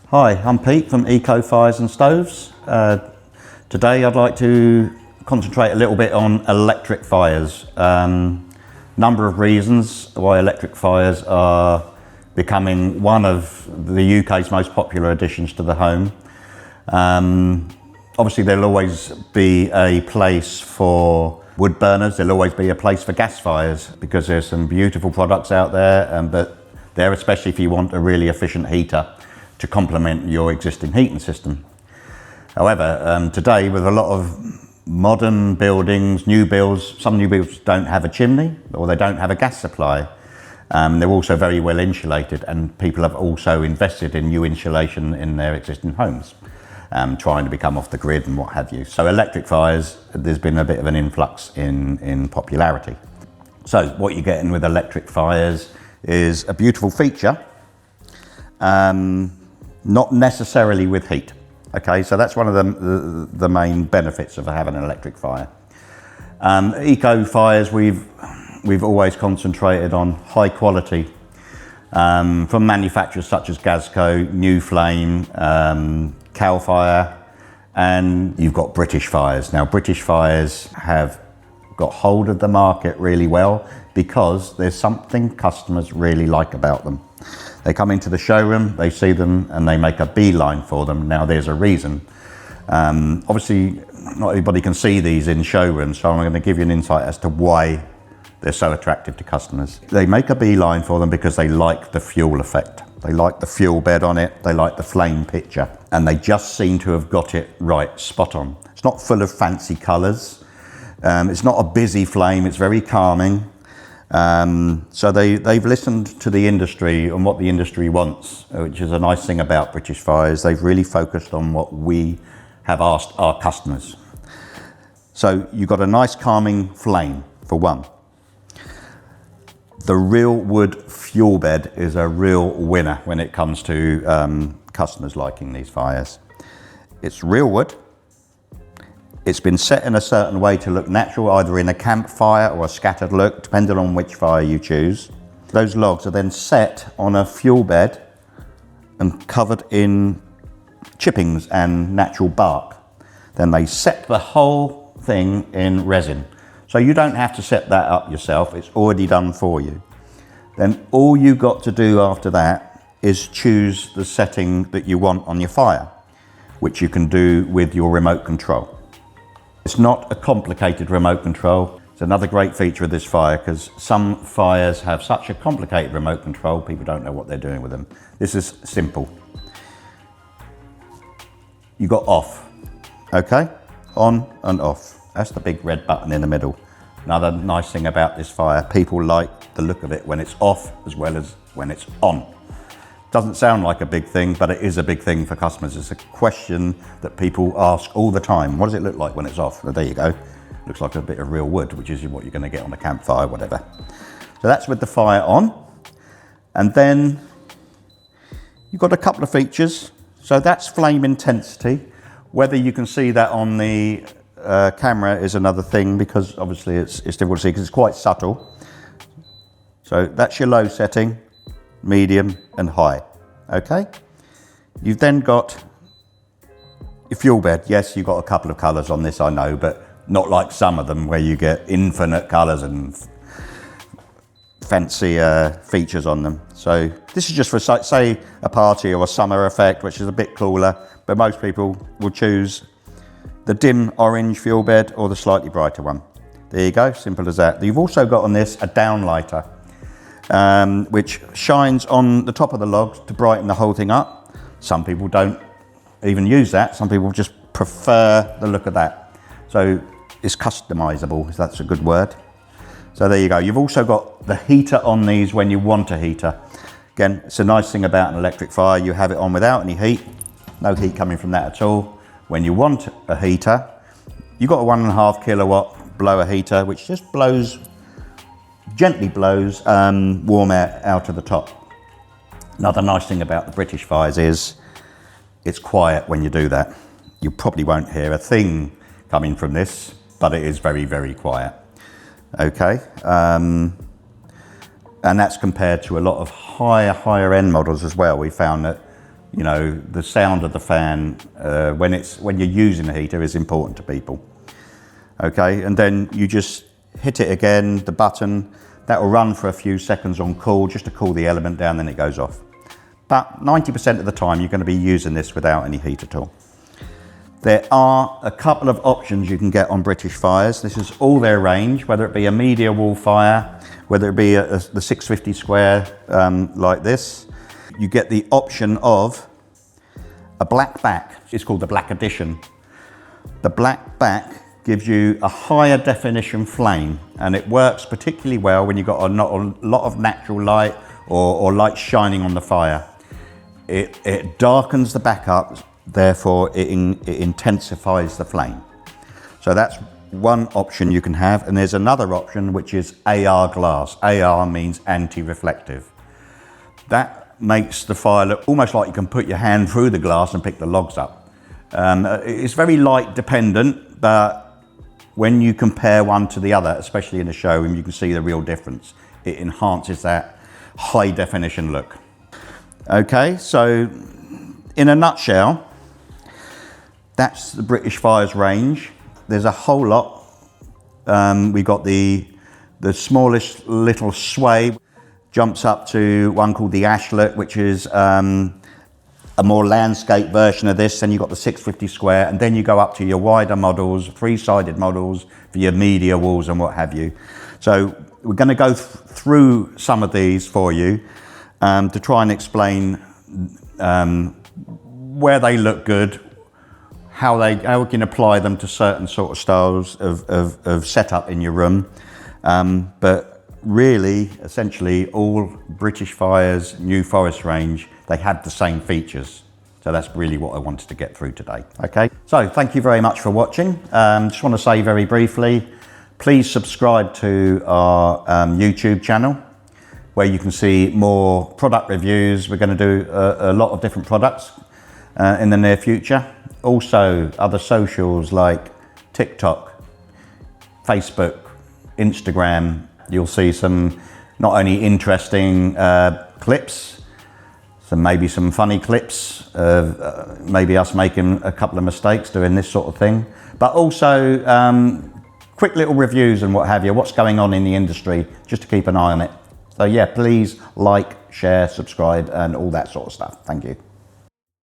Hi, I'm Pete from Eco Fires and Stoves. Today I'd like to concentrate a little bit on electric fires. Number of reasons why electric fires are becoming one of the UK's most popular additions to the home. Obviously there'll always be a place for wood burners, there'll always be a place for gas fires because there's some beautiful products out there, but they're especially if you want a really efficient heater to complement your existing heating system. However, today with a lot of modern buildings, new builds, some new builds don't have a chimney or they don't have a gas supply. They're also very well insulated, and people have also invested in new insulation in their existing homes, trying to become off the grid and what have you. So electric fires, there's been a bit of an influx in popularity. So what you're getting with electric fires is a beautiful feature, not necessarily with heat. Okay, so that's one of the main benefits of having an electric fire. Eco fires, we've always concentrated on high quality from manufacturers such as Gasco, New Flame, Cal Fire, and you've got British Fires. Now British Fires have got hold of the market really well because there's something customers really like about them. They come into the showroom, they see them, and they make a beeline for them. Now there's a reason. Obviously, not everybody can see these in showrooms, so I'm going to give you an insight as to why they're so attractive to customers. They make a beeline for them because they like the fuel effect. They like the fuel bed on it, they like the flame picture, and they just seem to have got it right, spot on. It's not full of fancy colours. It's not a busy flame, it's very calming. So they've listened to the industry and what the industry wants, which is a nice thing about British Fires. They've really focused on what we have asked our customers. So you've got a nice calming flame for one. The real wood fuel bed is a real winner when it comes to customers liking these fires. It's real wood. It's been set in a certain way to look natural, either in a campfire or a scattered look, depending on which fire you choose. Those logs are then set on a fuel bed and covered in chippings and natural bark. Then they set the whole thing in resin. So you don't have to set that up yourself, it's already done for you. Then all you've got to do after that is choose the setting that you want on your fire, which you can do with your remote control. It's not a complicated remote control. It's another great feature of this fire because some fires have such a complicated remote control, people don't know what they're doing with them. This is simple. You got off, okay? On and off. That's the big red button in the middle. Another nice thing about this fire, people like the look of it when it's off as well as when it's on. Doesn't sound like a big thing, but it is a big thing for customers. It's a question that people ask all the time. What does it look like when it's off? Well, there you go. Looks like a bit of real wood, which is what you're going to get on a campfire, whatever. So that's with the fire on. And then you've got a couple of features. So that's flame intensity. Whether you can see that on the camera is another thing, because obviously it's difficult to see because it's quite subtle. So that's your low setting, medium and high. Okay, you've then got your fuel bed. Yes, you've got a couple of colours on this, I know, but not like some of them where you get infinite colours and fancy features on them. So this is just for, say, a party or a summer effect, which is a bit cooler, but most people will choose the dim orange fuel bed or the slightly brighter one. There you go, simple as that. You've also got on this a downlighter, which shines on the top of the logs to brighten the whole thing up. Some people don't even use that. Some people just prefer the look of that. So it's customizable, if that's a good word. So there you go. You've also got the heater on these when you want a heater. Again, it's a nice thing about an electric fire. You have it on without any heat. No heat coming from that at all. When you want a heater, you've got a 1.5 kilowatt blower heater, which just gently blows warm air out of the top. Another nice thing about the British fires is it's quiet when you do that. You probably won't hear a thing coming from this, but it is very, very quiet. Okay, and that's compared to a lot of higher end models as well. We found that You know, the sound of the fan when you're using the heater is important to people. Okay, and then you just hit it again, the button, that will run for a few seconds on cool, just to cool the element down, then it goes off. But 90% of the time you're going to be using this without any heat at all. There are a couple of options you can get on British fires. This is all their range, whether it be a media wall fire, whether it be the 650 square like this. You get the option of a black back. It's called the Black Edition. The black back gives you a higher definition flame, and it works particularly well when you've got a lot of natural light or light shining on the fire. It darkens the back up, therefore it intensifies the flame. So that's one option you can have, and there's another option which is AR glass. AR means anti-reflective. That makes the fire look almost like you can put your hand through the glass and pick the logs up. It's very light dependent, but when you compare one to the other, especially in a showroom, you can see the real difference. It enhances that high definition look. Okay, so in a nutshell, that's the British Fires range. There's a whole lot. We've got the smallest little sway, jumps up to one called the Ashlet, which is a more landscape version of this. Then you've got the 650 square, and then you go up to your wider models, three-sided models for your media walls and what have you. So we're going to go through some of these for you to try and explain where they look good, how we can apply them to certain sort of styles of setup in your room. But really, essentially, all British Fires New Forest range, they have the same features. So that's really what I wanted to get through today. Okay, so thank you very much for watching. Just want to say very briefly, please subscribe to our YouTube channel, where you can see more product reviews. We're going to do a lot of different products in the near future. Also, other socials like TikTok, Facebook, Instagram. You'll see some not only interesting clips, maybe some funny clips of maybe us making a couple of mistakes doing this sort of thing, but also quick little reviews and what have you, what's going on in the industry, just to keep an eye on it. So yeah, please like, share, subscribe, and all that sort of stuff. Thank you.